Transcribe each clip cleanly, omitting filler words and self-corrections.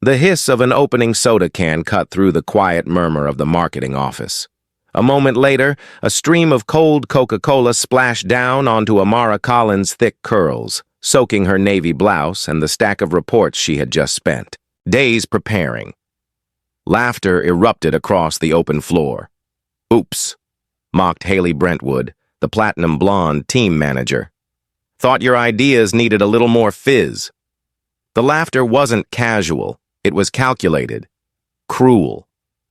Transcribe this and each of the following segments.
The hiss of an opening soda can cut through the quiet murmur of the marketing office. A moment later, a stream of cold Coca-Cola splashed down onto Amara Collins' thick curls, soaking her navy blouse and the stack of reports she had just spent days preparing. Laughter erupted across the open floor. "Oops," mocked Haley Brentwood, the platinum blonde team manager. "Thought your ideas needed a little more fizz." The laughter wasn't casual. It was calculated. Cruel.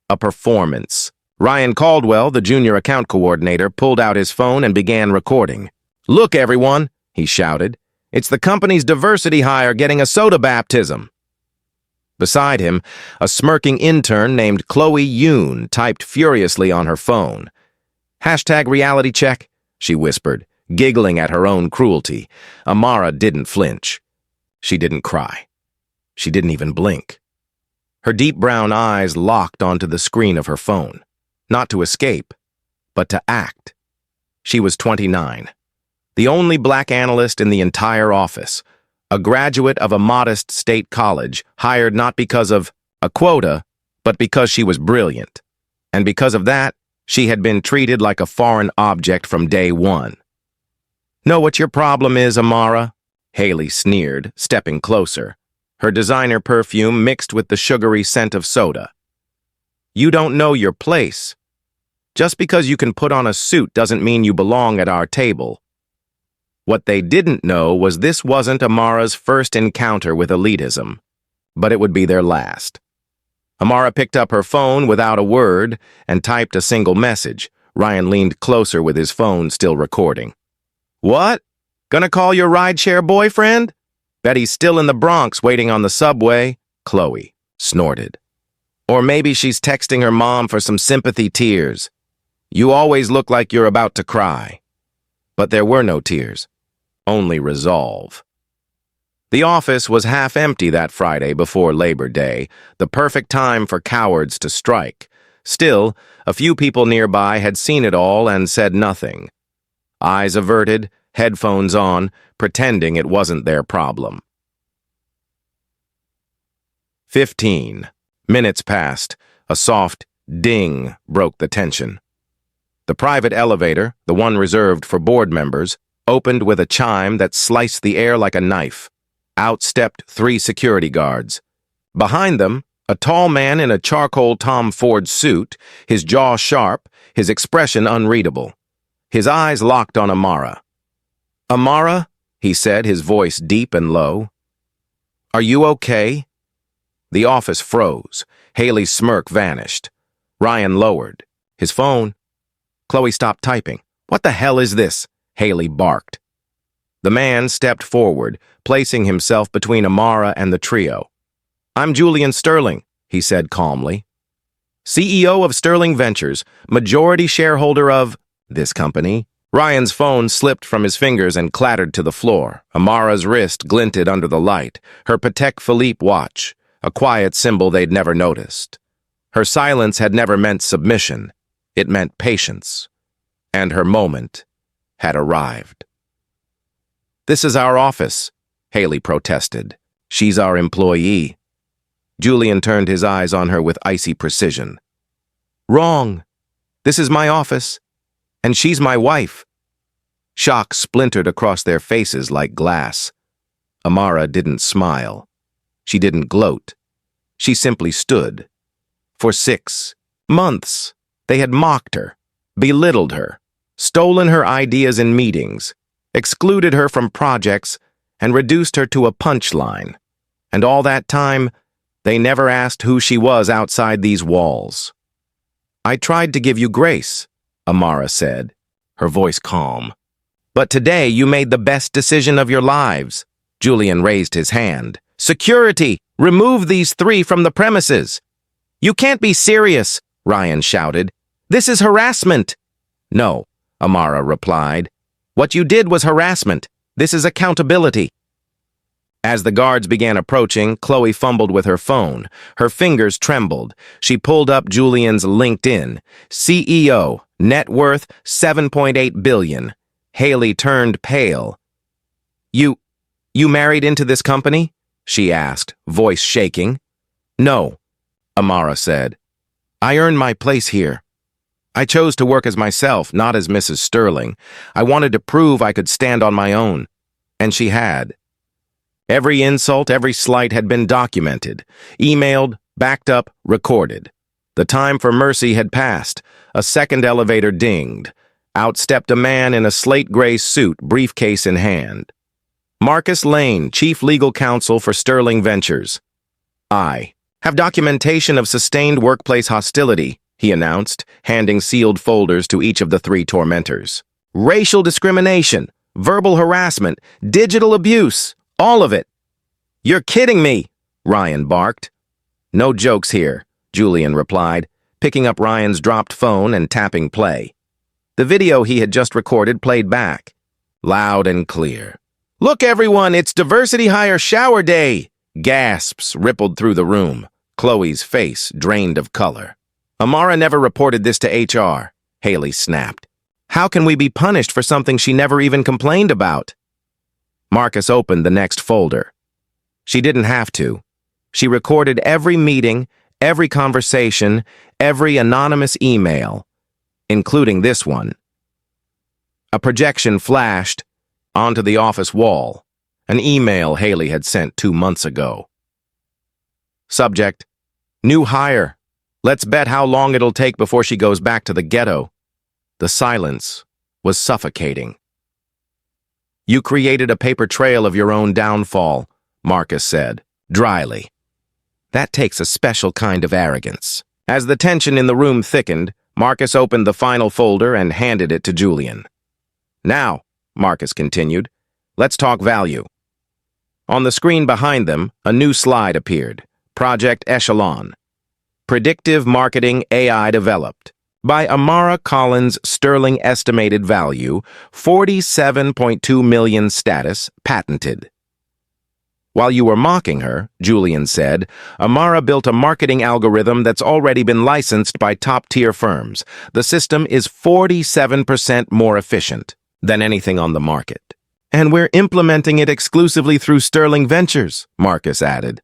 A performance. Ryan Caldwell, the junior account coordinator, pulled out his phone and began recording. "Look, everyone," he shouted. "It's the company's diversity hire getting a soda baptism." Beside him, a smirking intern named Chloe Yoon typed furiously on her phone. "Reality check," she whispered, giggling at her own cruelty. Amara didn't flinch. She didn't cry. She didn't even blink. Her deep brown eyes locked onto the screen of her phone. Not to escape, but to act. She was 29, the only black analyst in the entire office, a graduate of a modest state college, hired not because of a quota, but because she was brilliant. And because of that, she had been treated like a foreign object from day one. "Know what your problem is, Amara?" Haley sneered, stepping closer, her designer perfume mixed with the sugary scent of soda. "You don't know your place. Just because you can put on a suit doesn't mean you belong at our table." What they didn't know was this wasn't Amara's first encounter with elitism, but it would be their last. Amara picked up her phone without a word and typed a single message. Ryan leaned closer with his phone still recording. "What? Gonna call your rideshare boyfriend? Bet he's still in the Bronx waiting on the subway," Chloe snorted. "Or maybe she's texting her mom for some sympathy tears. You always look like you're about to cry." But there were no tears, only resolve. The office was half empty that Friday before Labor Day, the perfect time for cowards to strike. Still, a few people nearby had seen it all and said nothing. Eyes averted, headphones on, pretending it wasn't their problem. 15 minutes passed. A soft ding broke the tension. The private elevator, the one reserved for board members, opened with a chime that sliced the air like a knife. Out stepped 3 security guards. Behind them, a tall man in a charcoal Tom Ford suit, his jaw sharp, his expression unreadable. His eyes locked on Amara. "Amara," he said, his voice deep and low. "Are you okay?" The office froze. Haley's smirk vanished. Ryan lowered. "His phone." Chloe stopped typing. "What the hell is this?" Haley barked. The man stepped forward, placing himself between Amara and the trio. "I'm Julian Sterling," he said calmly. "CEO of Sterling Ventures, majority shareholder of this company." Ryan's phone slipped from his fingers and clattered to the floor. Amara's wrist glinted under the light, her Patek Philippe watch, a quiet symbol they'd never noticed. Her silence had never meant submission. It meant patience. And her moment had arrived. "This is our office," Haley protested. "She's our employee." Julian turned his eyes on her with icy precision. "Wrong. This is my office, and she's my wife." Shock splintered across their faces like glass. Amara didn't smile. She didn't gloat. She simply stood. For 6 months, they had mocked her, belittled her, stolen her ideas in meetings, excluded her from projects, and reduced her to a punchline. And all that time, they never asked who she was outside these walls. "I tried to give you grace," Amara said, her voice calm. "But today you made the best decision of your lives." Julian raised his hand. "Security! Remove these 3 from the premises!" "You can't be serious," Ryan shouted. "This is harassment." "No," Amara replied. "What you did was harassment. This is accountability." As the guards began approaching, Chloe fumbled with her phone. Her fingers trembled. She pulled up Julian's LinkedIn. CEO, net worth $7.8 billion. Haley turned pale. You married into this company?" she asked, voice shaking. No, Amara said. I earned my place here. I chose to work as myself, not as Mrs. Sterling. I wanted to prove I could stand on my own. And she had. Every insult, every slight had been documented, emailed, backed up, recorded. The time for mercy had passed. A second elevator dinged. Out stepped a man in a slate gray suit, briefcase in hand. Marcus Lane, Chief Legal Counsel for Sterling Ventures. I have documentation of sustained workplace hostility, he announced, handing sealed folders to each of the three tormentors. Racial discrimination, verbal harassment, digital abuse, all of it. You're kidding me, Ryan barked. No jokes here, Julian replied, picking up Ryan's dropped phone and tapping play. The video he had just recorded played back, loud and clear. Look, everyone, it's Diversity Hire Shower Day! Gasps rippled through the room, Chloe's face drained of color. Amara never reported this to HR, Haley snapped. How can we be punished for something she never even complained about? Marcus opened the next folder. She didn't have to. She recorded every meeting, every conversation, every anonymous email, including this one. A projection flashed onto the office wall, an email Haley had sent 2 months ago. Subject: New hire. Let's bet how long it'll take before she goes back to the ghetto. The silence was suffocating. You created a paper trail of your own downfall, Marcus said, dryly. That takes a special kind of arrogance. As the tension in the room thickened, Marcus opened the final folder and handed it to Julian. Now, Marcus continued, let's talk value. On the screen behind them, a new slide appeared. Project Echelon. Predictive Marketing AI Developed. By Amara Collins, Sterling estimated value, 47.2 million status, patented. While you were mocking her, Julian said, Amara built a marketing algorithm that's already been licensed by top-tier firms. The system is 47% more efficient than anything on the market. And we're implementing it exclusively through Sterling Ventures, Marcus added.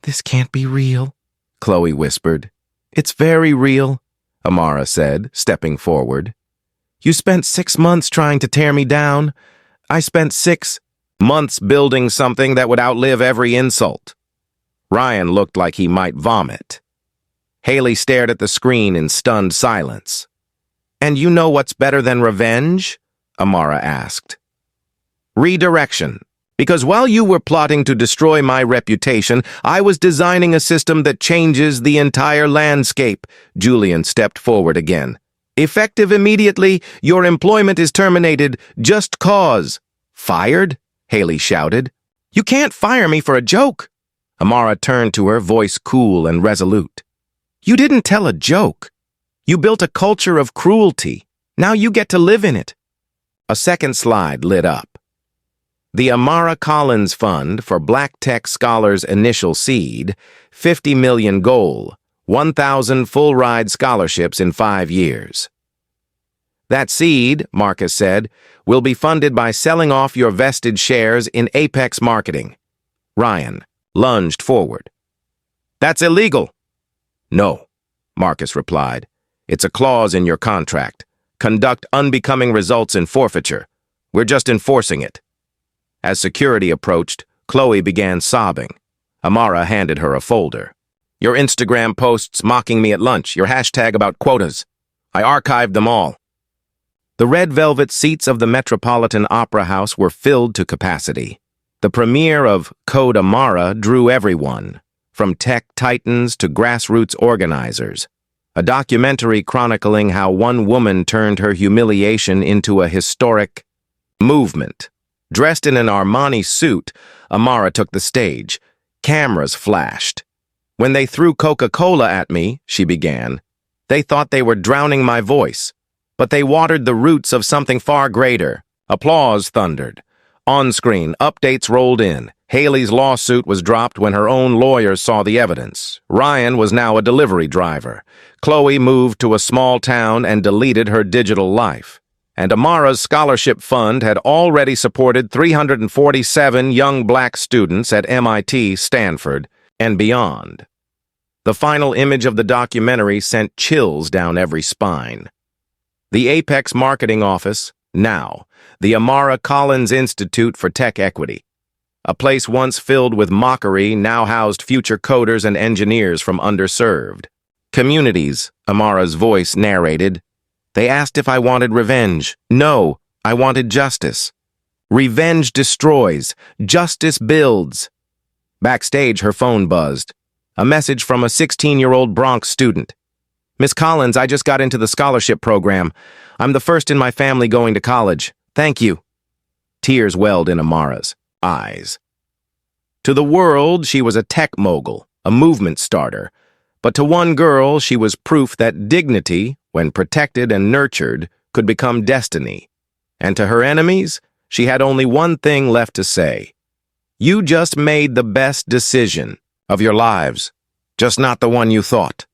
This can't be real, Chloe whispered. It's very real, Amara said, stepping forward. You spent 6 months trying to tear me down. I spent 6 months building something that would outlive every insult. Ryan looked like he might vomit. Haley stared at the screen in stunned silence. And you know what's better than revenge? Amara asked. Redirection. Because while you were plotting to destroy my reputation, I was designing a system that changes the entire landscape. Julian stepped forward again. Effective immediately, your employment is terminated. Just cause. Fired? Haley shouted. You can't fire me for a joke. Amara turned to her, voice cool and resolute. You didn't tell a joke. You built a culture of cruelty. Now you get to live in it. A second slide lit up. The Amara Collins Fund for Black Tech Scholars Initial Seed, 50 million goal, 1,000 full-ride scholarships in 5 years. That seed, Marcus said, will be funded by selling off your vested shares in Apex Marketing. Ryan lunged forward. That's illegal. No, Marcus replied. It's a clause in your contract. Conduct unbecoming results in forfeiture. We're just enforcing it. As security approached, Chloe began sobbing. Amara handed her a folder. Your Instagram posts mocking me at lunch, your hashtag about quotas. I archived them all. The red velvet seats of the Metropolitan Opera House were filled to capacity. The premiere of Code Amara drew everyone, from tech titans to grassroots organizers. A documentary chronicling how one woman turned her humiliation into a historic movement. Dressed in an Armani suit, Amara took the stage. Cameras flashed. When they threw Coca-Cola at me, she began, they thought they were drowning my voice. But they watered the roots of something far greater. Applause thundered. On-screen, updates rolled in. Haley's lawsuit was dropped when her own lawyers saw the evidence. Ryan was now a delivery driver. Chloe moved to a small town and deleted her digital life. And Amara's scholarship fund had already supported 347 young black students at MIT, Stanford, and beyond. The final image of the documentary sent chills down every spine. The Apex Marketing Office, now, the Amara Collins Institute for Tech Equity. A place once filled with mockery now housed future coders and engineers from underserved communities, Amara's voice narrated. They asked if I wanted revenge. No, I wanted justice. Revenge destroys. Justice builds. Backstage, her phone buzzed. A message from a 16-year-old Bronx student. Miss Collins, I just got into the scholarship program. I'm the first in my family going to college. Thank you. Tears welled in Amara's eyes. To the world, she was a tech mogul, a movement starter. But to one girl, she was proof that dignity, when protected and nurtured, could become destiny. And to her enemies, she had only one thing left to say. You just made the best decision of your lives, just not the one you thought.